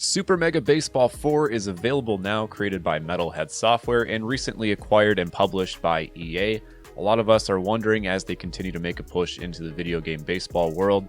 Super Mega Baseball 4 is available now, created by Metalhead Software and recently acquired and published by EA. A lot of us are wondering, as they continue to make a push into the video game baseball world,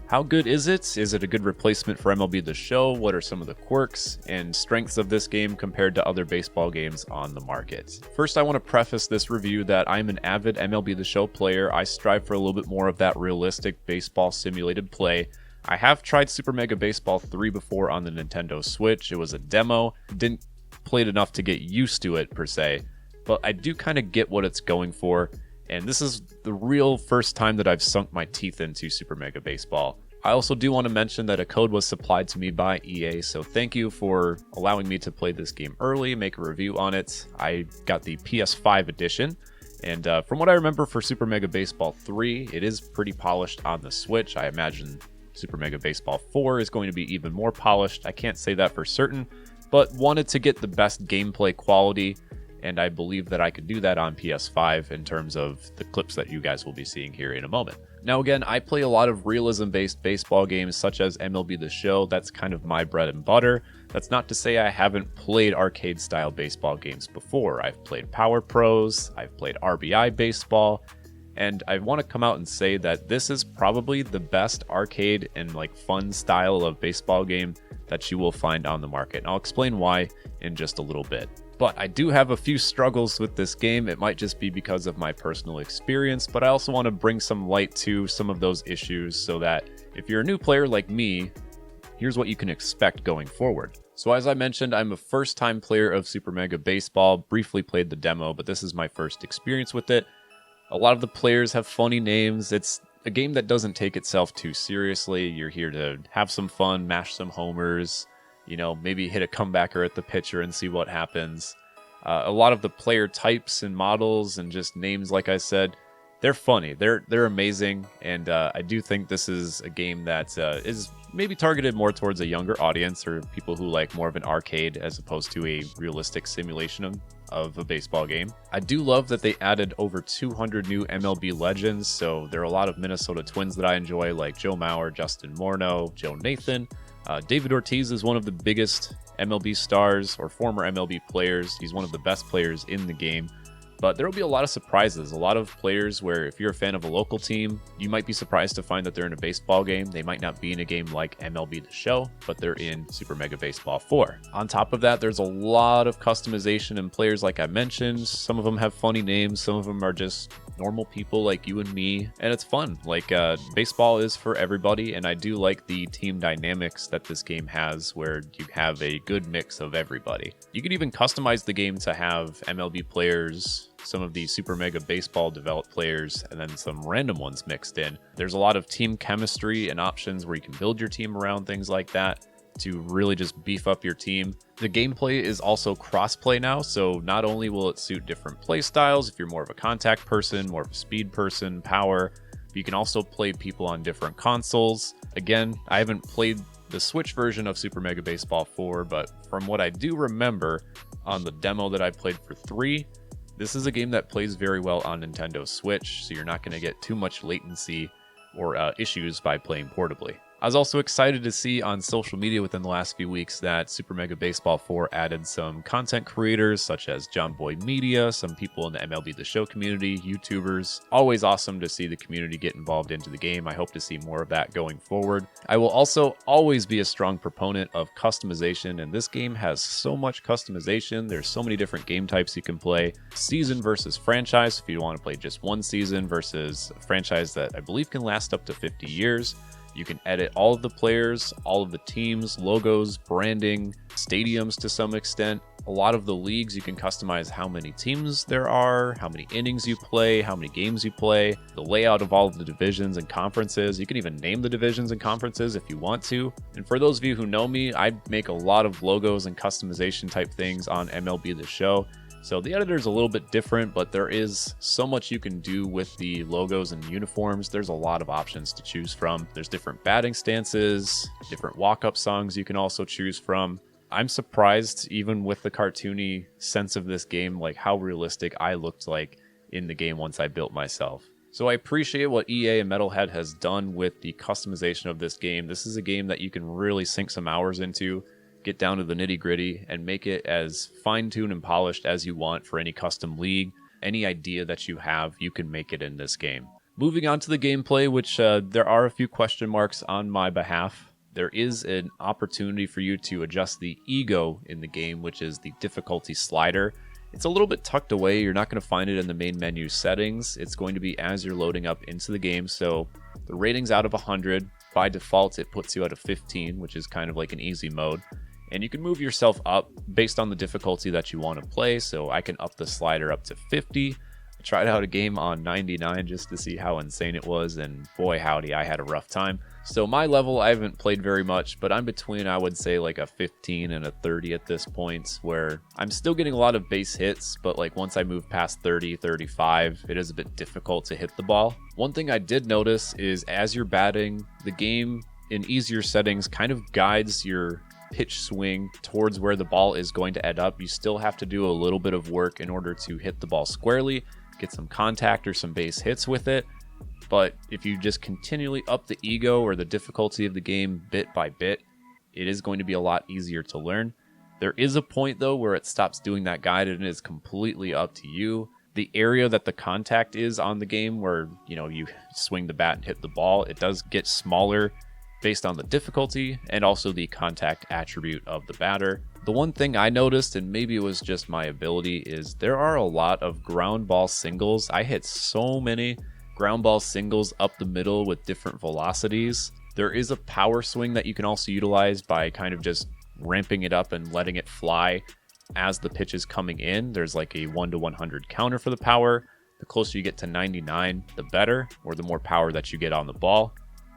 how good is it? Is it a good replacement for MLB the Show? What are some of the quirks and strengths of this game compared to other baseball games on the market? First, I want to preface this review that I'm an avid MLB the Show player. I strive for a little bit more of that realistic baseball simulated play. I have tried Super Mega Baseball 3 before on the Nintendo Switch. It was a demo. Didn't play it enough to get used to it per se, but I do kind of get what it's going for. And this is the real first time that I've sunk my teeth into Super Mega Baseball. I also do want to mention that a code was supplied to me by EA, so thank you for allowing me to play this game early, make a review on it. I got the PS5 edition, and from what I remember for Super Mega Baseball 3, it is pretty polished on the Switch. I imagine Super Mega Baseball 4 is going to be even more polished. I can't say that for certain, but wanted to get the best gameplay quality, and I believe that I could do that on PS5 in terms of the clips that you guys will be seeing here in a moment. Now again, I play a lot of realism-based baseball games such as MLB the Show. That's kind of my bread and butter. That's not to say I haven't played arcade-style baseball games before. I've played Power Pros, I've played RBI baseball, and I want to come out and say that this is probably the best arcade and fun style of baseball game that you will find on the market. And I'll explain why in just a little bit. But I do have a few struggles with this game. It might just be because of my personal experience, but I also want to bring some light to some of those issues so that if you're a new player like me, here's what you can expect going forward. So as I mentioned, I'm a first-time player of Super Mega Baseball. Briefly played the demo, but this is my first experience with it. A lot of the players have funny names. It's a game that doesn't take itself too seriously. You're here to have some fun, mash some homers, maybe hit a comebacker at the pitcher and see what happens. A lot of the player types and models and just names, like I said, they're funny. They're amazing, and I do think this is a game that is maybe targeted more towards a younger audience or people who like more of an arcade as opposed to a realistic simulation of a baseball game. I do love that they added over 200 new MLB legends, so there are a lot of Minnesota Twins that I enjoy, like Joe Mauer, Justin Morneau, Joe Nathan. David Ortiz is one of the biggest MLB stars or former MLB players. He's one of the best players in the game. But there will be a lot of surprises, a lot of players where if you're a fan of a local team, you might be surprised to find that they're in a baseball game. They might not be in a game like MLB The Show, but they're in Super Mega Baseball 4. On top of that, there's a lot of customization in players like I mentioned. Some of them have funny names, some of them are just normal people like you and me, and it's fun. Baseball is for everybody, and I do like the team dynamics that this game has where you have a good mix of everybody. You can even customize the game to have MLB players, some of the Super Mega Baseball developed players, and then some random ones mixed in. There's a lot of team chemistry and options where you can build your team around things like that to really just beef up your team. The gameplay is also cross-play now, so not only will it suit different play styles, if you're more of a contact person, more of a speed person, power, but you can also play people on different consoles. Again, I haven't played the Switch version of Super Mega Baseball 4, but from what I do remember on the demo that I played for 3, this is a game that plays very well on Nintendo Switch, so you're not going to get too much latency or issues by playing portably. I was also excited to see on social media within the last few weeks that Super Mega Baseball 4 added some content creators such as John Boy Media, some people in the MLB The Show community, YouTubers. Always awesome to see the community get involved into the game. I hope to see more of that going forward. I will also always be a strong proponent of customization, and this game has so much customization. There's so many different game types you can play. Season versus franchise, if you want to play just one season, versus a franchise that I believe can last up to 50 years. You can edit all of the players, all of the teams, logos, branding, stadiums to some extent. A lot of the leagues, you can customize how many teams there are, how many innings you play, how many games you play, the layout of all of the divisions and conferences. You can even name the divisions and conferences if you want to. And for those of you who know me, I make a lot of logos and customization type things on MLB The Show. So the editor is a little bit different, but there is so much you can do with the logos and uniforms. There's a lot of options to choose from. There's different batting stances, different walk-up songs you can also choose from. I'm surprised, even with the cartoony sense of this game, how realistic I looked like in the game once I built myself. So I appreciate what EA and Metalhead has done with the customization of this game. This is a game that you can really sink some hours into. get down to the nitty-gritty, and make it as fine-tuned and polished as you want for any custom league. Any idea that you have, you can make it in this game. Moving on to the gameplay, which there are a few question marks on my behalf. There is an opportunity for you to adjust the ego in the game, which is the difficulty slider. It's a little bit tucked away. You're not going to find it in the main menu settings. It's going to be as you're loading up into the game. So the rating's out of 100. By default, it puts you at a 15, which is kind of like an easy mode. And you can move yourself up based on the difficulty that you want to play. So I can up the slider up to 50. I tried out a game on 99 just to see how insane it was, and boy howdy, I had a rough time. So my level, I haven't played very much, but I'm between, I would say, like a 15 and a 30 at this point, where I'm still getting a lot of base hits, but like once I move past 30, 35, it is a bit difficult to hit the ball. One thing I did notice is as you're batting, the game in easier settings kind of guides your pitch swing towards where the ball is going to end up. You still have to do a little bit of work in order to hit the ball squarely, get some contact or some base hits with it. But if you just continually up the ego or the difficulty of the game bit by bit, it is going to be a lot easier to learn. There is a point though where it stops doing that guide and it is completely up to you. The area that the contact is on the game where, you swing the bat and hit the ball, it does get smaller based on the difficulty and also the contact attribute of the batter. The one thing I noticed, and maybe it was just my ability, is there are a lot of ground ball singles. I hit so many ground ball singles up the middle with different velocities. There is a power swing that you can also utilize by kind of just ramping it up and letting it fly as the pitch is coming in. There's like a 1 to 100 counter for the power. The closer you get to 99, the better, or the more power that you get on the ball.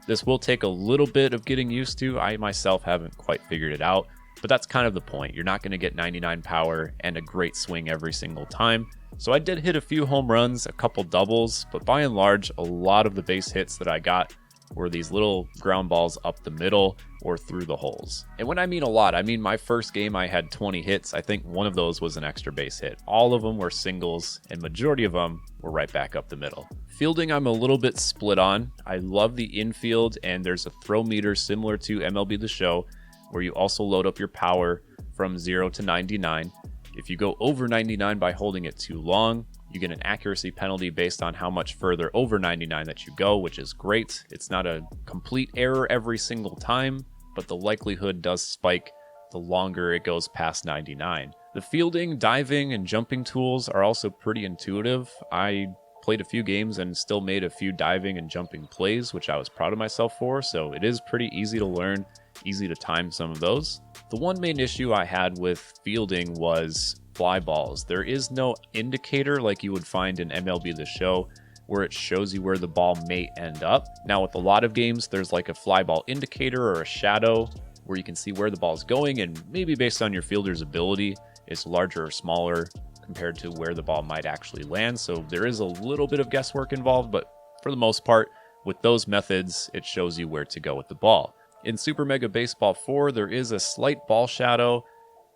This will take a little bit of getting used to. I myself haven't quite figured it out, but that's kind of the point. You're not going to get 99 power and a great swing every single time. So I did hit a few home runs, a couple doubles, but by and large, a lot of the base hits that I got were these little ground balls up the middle or through the holes. And when I mean a lot, I mean my first game I had 20 hits. I think one of those was an extra base hit. All of them were singles, and majority of them were right back up the middle. Fielding, I'm a little bit split on. I love the infield, and there's a throw meter similar to MLB the Show, where you also load up your power from 0 to 99. If you go over 99 by holding it too long, you get an accuracy penalty based on how much further over 99 that you go, which is great. It's not a complete error every single time, but the likelihood does spike the longer it goes past 99. The fielding, diving, and jumping tools are also pretty intuitive. I played a few games and still made a few diving and jumping plays, which I was proud of myself for, so it is pretty easy to learn, easy to time some of those. The one main issue I had with fielding was fly balls. There is no indicator like you would find in MLB the Show where it shows you where the ball may end up. Now with a lot of games, there's like a fly ball indicator or a shadow where you can see where the ball's going, and maybe based on your fielder's ability, it's larger or smaller compared to where the ball might actually land. So there is a little bit of guesswork involved, but for the most part, with those methods, it shows you where to go with the ball. In Super Mega Baseball 4, there is a slight ball shadow,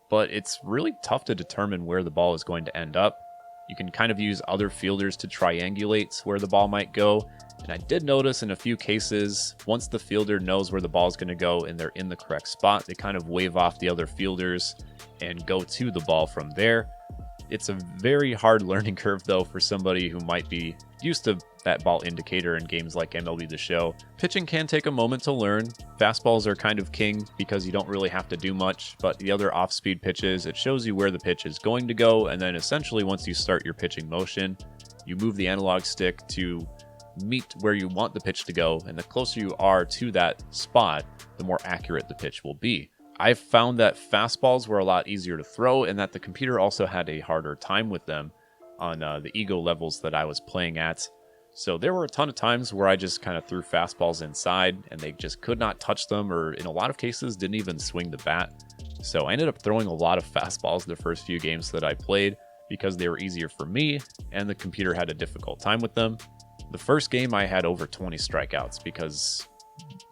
but it's really tough to determine where the ball is going to end up. You can kind of use other fielders to triangulate where the ball might go. And I did notice in a few cases, once the fielder knows where the ball is going to go and they're in the correct spot, they kind of wave off the other fielders and go to the ball from there. It's a very hard learning curve, though, for somebody who might be used to that ball indicator in games like MLB The Show. Pitching can take a moment to learn. Fastballs are kind of king because you don't really have to do much, but the other off-speed pitches, it shows you where the pitch is going to go, and then essentially once you start your pitching motion, you move the analog stick to meet where you want the pitch to go, and the closer you are to that spot, the more accurate the pitch will be. I found that fastballs were a lot easier to throw and that the computer also had a harder time with them on the ego levels that I was playing at. So there were a ton of times where I just kind of threw fastballs inside and they just could not touch them, or in a lot of cases didn't even swing the bat. So I ended up throwing a lot of fastballs the first few games that I played because they were easier for me and the computer had a difficult time with them. The first game I had over 20 strikeouts because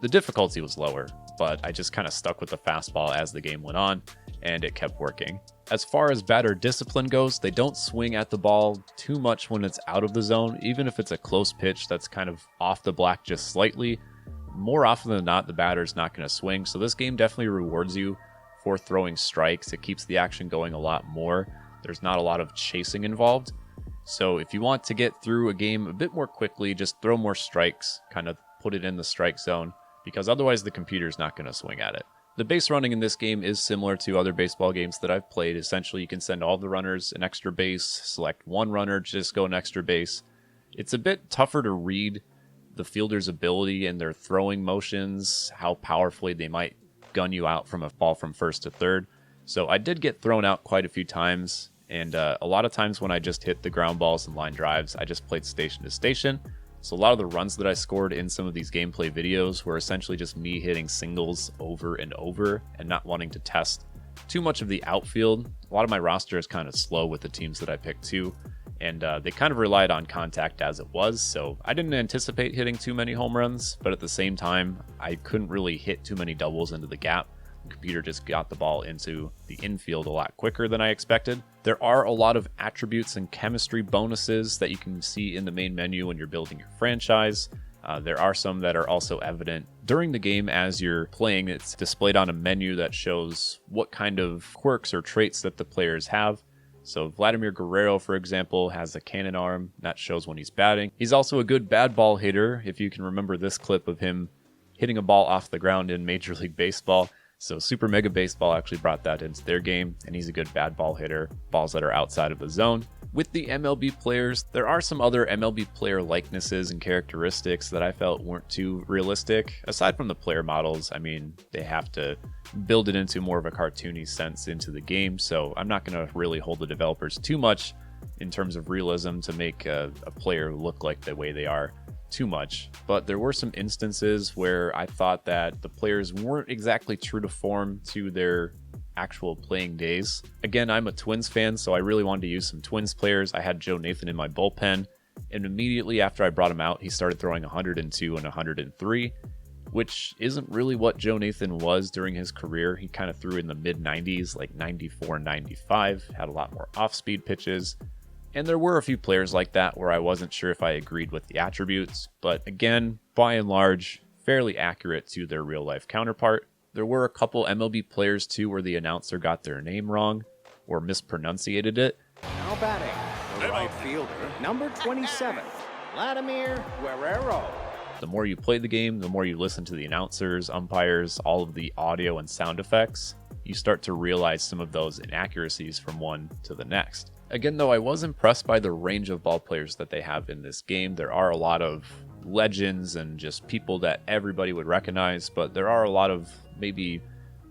the difficulty was lower, but I just kind of stuck with the fastball as the game went on, and it kept working. As far as batter discipline goes, they don't swing at the ball too much when it's out of the zone, even if it's a close pitch that's kind of off the block just slightly. More often than not, the batter's not going to swing, so this game definitely rewards you for throwing strikes. It keeps the action going a lot more. There's not a lot of chasing involved. So if you want to get through a game a bit more quickly, just throw more strikes, kind of put it in the strike zone, because otherwise the computer's not going to swing at it. The base running in this game is similar to other baseball games that I've played. Essentially, you can send all the runners an extra base, select one runner, just go an extra base. It's a bit tougher to read the fielder's ability and their throwing motions, how powerfully they might gun you out from a ball from first to third. So I did get thrown out quite a few times, and a lot of times when I just hit the ground balls and line drives, I just played station to station. So a lot of the runs that I scored in some of these gameplay videos were essentially just me hitting singles over and over and not wanting to test too much of the outfield. A lot of my roster is kind of slow with the teams that I picked too, and they kind of relied on contact as it was, so I didn't anticipate hitting too many home runs, but at the same time, I couldn't really hit too many doubles into the gap. The computer just got the ball into the infield a lot quicker than I expected. There are a lot of attributes and chemistry bonuses that you can see in the main menu when you're building your franchise. There are some that are also evident during the game as you're playing. It's displayed on a menu that shows what kind of quirks or traits that the players have. So Vladimir Guerrero, for example, has a cannon arm. That shows when he's batting. He's also a good bad ball hitter, if you can remember this clip of him hitting a ball off the ground in Major League Baseball. So Super Mega Baseball actually brought that into their game, and he's a good bad ball hitter, balls that are outside of the zone. With the MLB players, there are some other MLB player likenesses and characteristics that I felt weren't too realistic. Aside from the player models, I mean, they have to build it into more of a cartoony sense into the game, so I'm not going to really hold the developers too much in terms of realism to make a player look like the way they are too much. But there were some instances where I thought that the players weren't exactly true to form to their actual playing days. Again, I'm a Twins fan, so I really wanted to use some Twins players. I had Joe Nathan in my bullpen, and immediately after I brought him out, he started throwing 102 and 103, which isn't really what Joe Nathan was during his career. He kind of threw in the mid-90s, like 94 and 95, had a lot more off-speed pitches. And there were a few players like that where I wasn't sure if I agreed with the attributes, but again, by and large, fairly accurate to their real-life counterpart. There were a couple MLB players too where the announcer got their name wrong or mispronunciated it. Now batting, the right fielder, number 27, Vladimir Guerrero. The more you play the game, the more you listen to the announcers, umpires, all of the audio and sound effects, you start to realize some of those inaccuracies from one to the next. Again, though, I was impressed by the range of ball players that they have in this game. There are a lot of legends and just people that everybody would recognize, but there are a lot of maybe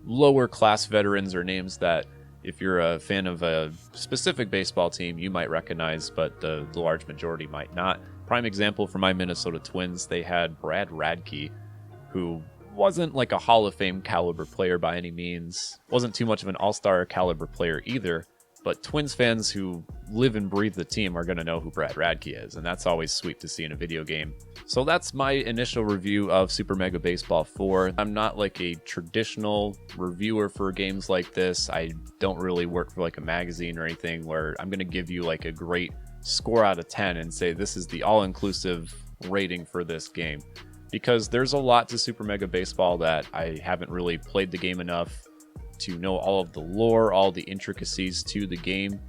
lower class veterans or names that if you're a fan of a specific baseball team, you might recognize, but the large majority might not. Prime example for my Minnesota Twins, they had Brad Radke, who wasn't like a Hall of Fame caliber player by any means, wasn't too much of an all-star caliber player either, but Twins fans who live and breathe the team are going to know who Brad Radke is, and that's always sweet to see in a video game. So that's my initial review of Super Mega Baseball 4. I'm not like a traditional reviewer for games like this. I don't really work for like a magazine or anything where I'm going to give you like a great score out of 10 and say this is the all-inclusive rating for this game, because there's a lot to Super Mega Baseball that I haven't really played the game enough to know all of the lore, all the intricacies to the game.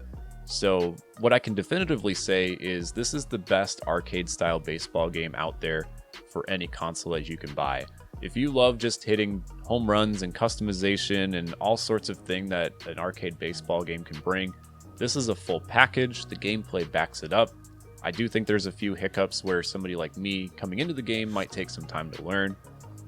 So what I can definitively say is this is the best arcade style baseball game out there for any console that you can buy. If you love just hitting home runs and customization and all sorts of things that an arcade baseball game can bring, this is a full package. The gameplay backs it up. I do think there's a few hiccups where somebody like me coming into the game might take some time to learn,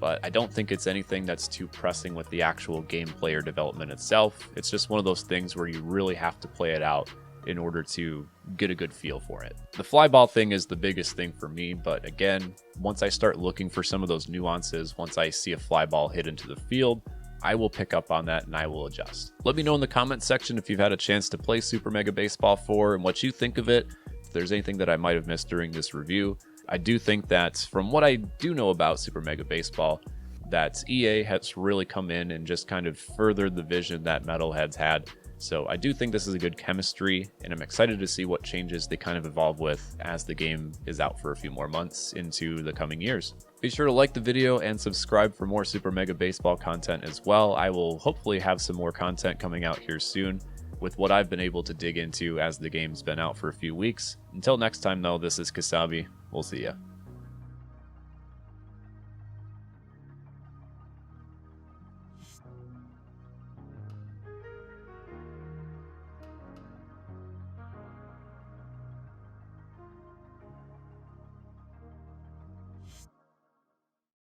but I don't think it's anything that's too pressing with the actual gameplay or development itself. It's just one of those things where you really have to play it out in order to get a good feel for it. The fly ball thing is the biggest thing for me, but again, once I start looking for some of those nuances, once I see a fly ball hit into the field, I will pick up on that and I will adjust. Let me know in the comments section if you've had a chance to play Super Mega Baseball 4 and what you think of it. If there's anything that I might have missed during this review. I do think that from what I do know about Super Mega Baseball, that EA has really come in and just kind of furthered the vision that Metalhead's had So I do think this is a good chemistry, and I'm excited to see what changes they kind of evolve with as the game is out for a few more months into the coming years. Be sure to like the video and subscribe for more Super Mega Baseball content as well. I will hopefully have some more content coming out here soon with what I've been able to dig into as the game's been out for a few weeks. Until next time though, this is Kasabe. We'll see ya.